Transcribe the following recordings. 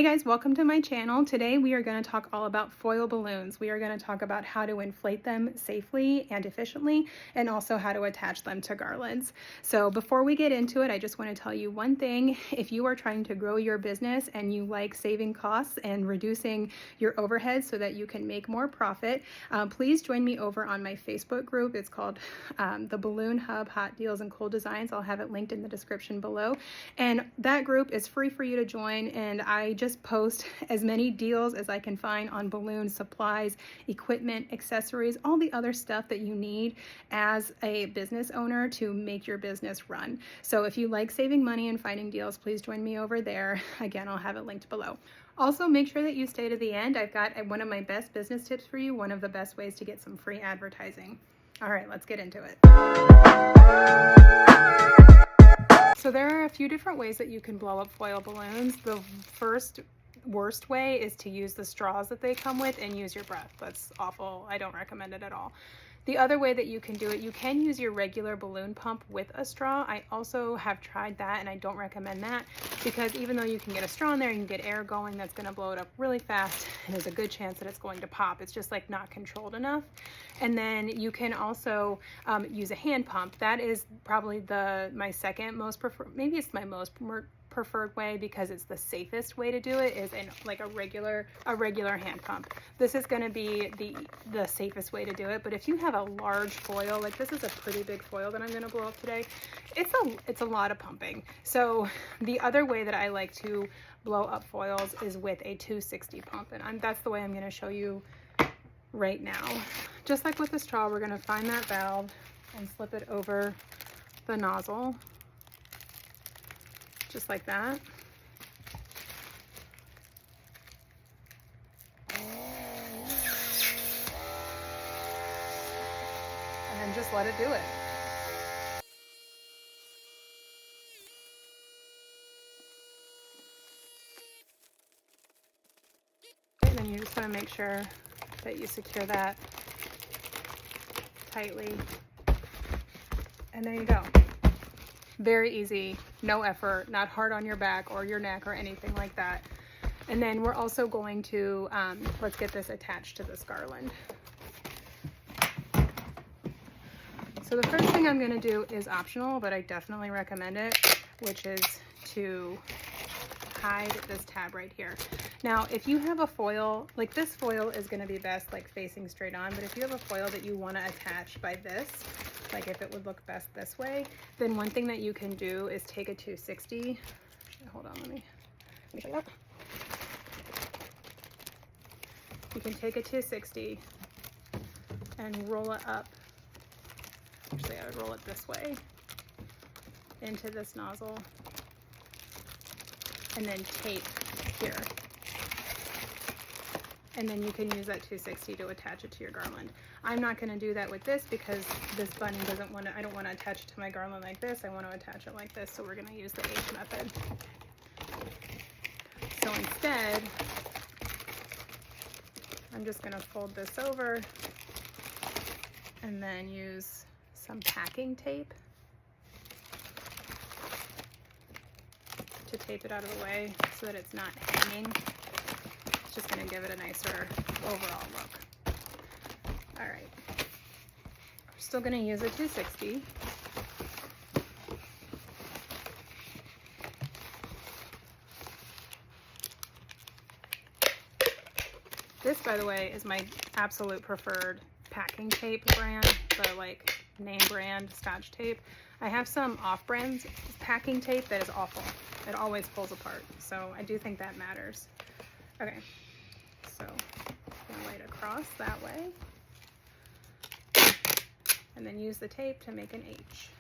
Hey guys, welcome to my channel. Today we are going to talk all about foil balloons. We are going to talk about how to inflate them safely and efficiently, and also how to attach them to garlands. So before we get into it, I just want to tell you one thing. If you are trying to grow your business and you like saving costs and reducing your overhead so that you can make more profit, please join me over on my Facebook group. It's called the Balloon Hub Hot Deals and Cool Designs. I'll have it linked in the description below. And that group is free for you to join, and I just post as many deals as I can find on balloon supplies, equipment, accessories, all the other stuff that you need as a business owner to make your business run. So if you like saving money and finding deals, please join me over there. Again, I'll have it linked below. Also, make sure that you stay to the end. I've got one of my best business tips for you, one of the best ways to get some free advertising. All right, let's get into it. So there are a few different ways that you can blow up foil balloons. The first worst way is to use the straws that they come with and use your breath. That's awful. I don't recommend it at all. The other way that you can do it, you can use your regular balloon pump with a straw. I also have tried that, and I don't recommend that because even though you can get a straw in there, you can get air going that's going to blow it up really fast, and there's a good chance that it's going to pop. It's just like not controlled enough. And then you can also use a hand pump. That is probably my second most preferred, maybe it's my most preferred way because it's the safest way to do it, is in like a regular hand pump. This is going to be the safest way to do it. But if you have a large foil, like this is a pretty big foil that I'm going to blow up today, it's a lot of pumping. So the other way that I like to blow up foils is with a 260 pump, and that's the way I'm going to show you right now. Just like with the straw, we're going to find that valve and slip it over the nozzle, just like that. And then just let it do it. And then you just want to make sure that you secure that tightly. And there you go. Very easy, no effort, not hard on your back or your neck or anything like that. And then we're also going to, let's get this attached to this garland. So the first thing I'm going to do is optional, but I definitely recommend it, which is to hide this tab right here. Now, if you have a foil, like this foil is going to be best like facing straight on, but if you have a foil that you want to attach by this, like if it would look best this way, then one thing that you can do is take a 260. Hold on, let me show you that. You can take a 260 and roll it up. Actually, I would roll it this way into this nozzle and then tape here. And then you can use that 260 to attach it to your garland. I'm not going to do that with this because this bunny I don't want to attach it to my garland like this. I want to attach it like this, so we're going to use the H method. So instead, I'm just going to fold this over and then use some packing tape to tape it out of the way so that it's not hanging. It's just going to give it a nicer overall look. All right, we're still going to use a 260. This, by the way, is my absolute preferred packing tape brand, the like name brand Scotch tape. I have some off-brand packing tape that is awful. It always pulls apart, so I do think that matters. Okay, so I'm gonna lay it across that way, and then use the tape to make an H.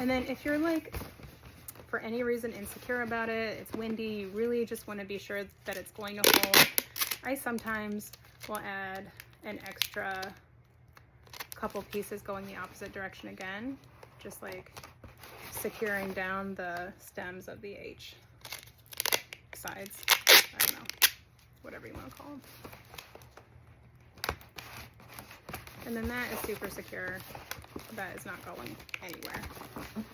And then if you're like, for any reason, insecure about it, it's windy, you really just want to be sure that it's going to hold, I sometimes will add an extra couple pieces going the opposite direction again, just like securing down the stems of the H sides. I don't know, whatever you want to call them. And then that is super secure. That is not going anywhere. And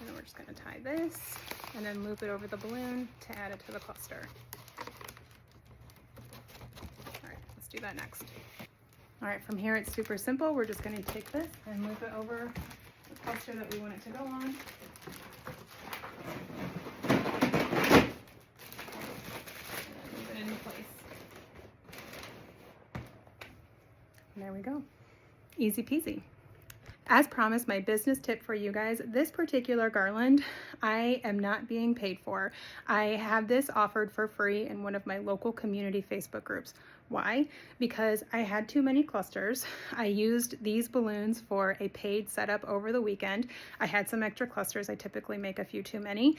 then we're just going to tie this and then loop it over the balloon to add it to the cluster. All right, let's do that next. All right, from here it's super simple. We're just going to take this and loop it over the cluster that we want it to go on. Move it into place. And there we go. Easy peasy. As promised, my business tip for you guys, this particular garland, I am not being paid for. I have this offered for free in one of my local community Facebook groups. Why? Because I had too many clusters. I used these balloons for a paid setup over the weekend. I had some extra clusters. I typically make a few too many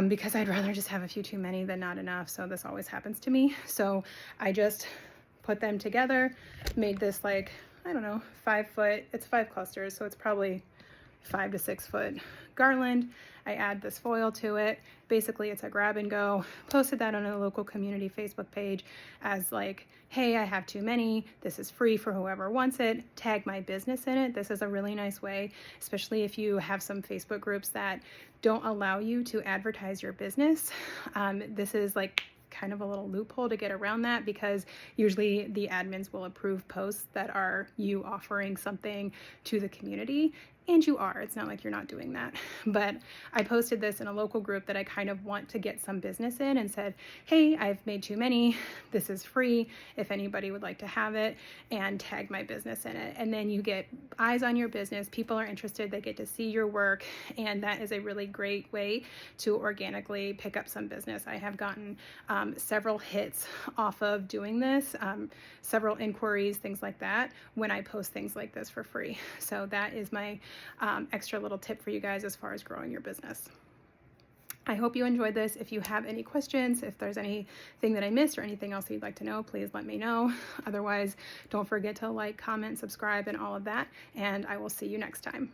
because I'd rather just have a few too many than not enough. So this always happens to me. So I just put them together, made this like, I don't know, 5 foot, it's 5 clusters, so it's probably 5 to 6 foot garland. I add this foil to it. Basically, it's a grab and go. Posted that on a local community Facebook page as like, hey, I have too many. This is free for whoever wants it. Tag my business in it. This is a really nice way, especially if you have some Facebook groups that don't allow you to advertise your business. This is like kind of a little loophole to get around that, because usually the admins will approve posts that are you offering something to the community, and you are. It's not like you're not doing that. But I posted this in a local group that I kind of want to get some business in and said, hey, I've made too many. This is free if anybody would like to have it, and tag my business in it. And then you get eyes on your business. People are interested. They get to see your work. And that is a really great way to organically pick up some business. I have gotten several hits off of doing this, several inquiries, things like that, when I post things like this for free. So that is my extra little tip for you guys as far as growing your business. I hope you enjoyed this. If you have any questions, if there's anything that I missed or anything else you'd like to know, please let me know. Otherwise, don't forget to like, comment, subscribe, and all of that, and I will see you next time.